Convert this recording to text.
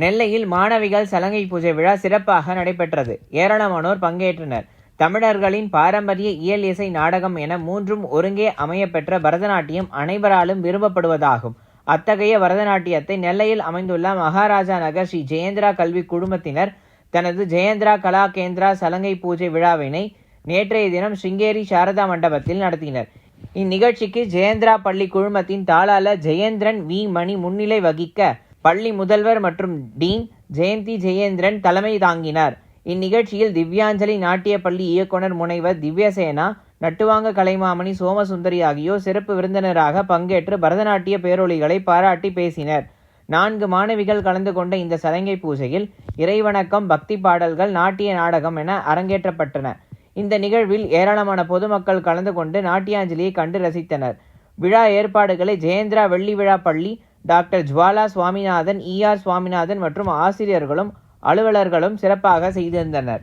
நெல்லையில் மாணவிகள் சலங்கை பூஜை விழா சிறப்பாக நடைபெற்றது. ஏராளமானோர் பங்கேற்றனர். தமிழர்களின் பாரம்பரிய இயல் இசை நாடகம் என மூன்றும் ஒருங்கே அமையப்பெற்ற பரதநாட்டியம் அனைவராலும் விரும்பப்படுவதாகும். அத்தகைய பரதநாட்டியத்தை நெல்லையில் அமைந்துள்ள மகாராஜா நகர் ஸ்ரீ ஜெயேந்திரா கல்வி குழுமத்தினர் தனது ஜெயேந்திரா கலா கேந்திரா சலங்கை பூஜை விழாவினை நேற்றைய தினம் ஸ்ருங்கேரி சாரதா மண்டபத்தில் நடத்தினர். இந்நிகழ்ச்சிக்கு ஜெயேந்திரா பள்ளி குழுமத்தின் தாளாளர் ஜெயேந்திரன் வி மணி முன்னிலை வகிக்க, பள்ளி முதல்வர் மற்றும் டீன் ஜெயந்தி ஜெயேந்திரன் தலைமை தாங்கினார். இந்நிகழ்ச்சியில் திவ்யாஞ்சலி நாட்டிய பள்ளி இயக்குனர் முனைவர் திவ்யசேனா, நட்டுவாங்க கலைமாமணி சோமசுந்தரி ஆகியோர் சிறப்பு விருந்தினராக பங்கேற்று பரதநாட்டிய பேரொளிகளை பாராட்டி பேசினர். 4 மாணவிகள் கலந்து கொண்ட இந்த சலங்கை பூஜையில் இறைவணக்கம், பக்தி பாடல்கள், நாட்டிய நாடகம் என அரங்கேற்றப்பட்டன. இந்த நிகழ்வில் ஏராளமான பொதுமக்கள் கலந்து கொண்டு நாட்டியாஞ்சலியை கண்டு ரசித்தனர். விழா ஏற்பாடுகளை ஜெயேந்திரா வெள்ளி விழா பள்ளி டாக்டர் ஜுவாலா சுவாமிநாதன், ER சுவாமிநாதன் மற்றும் ஆசிரியர்களும் அலுவலர்களும் சிறப்பாக செய்திருந்தனர்.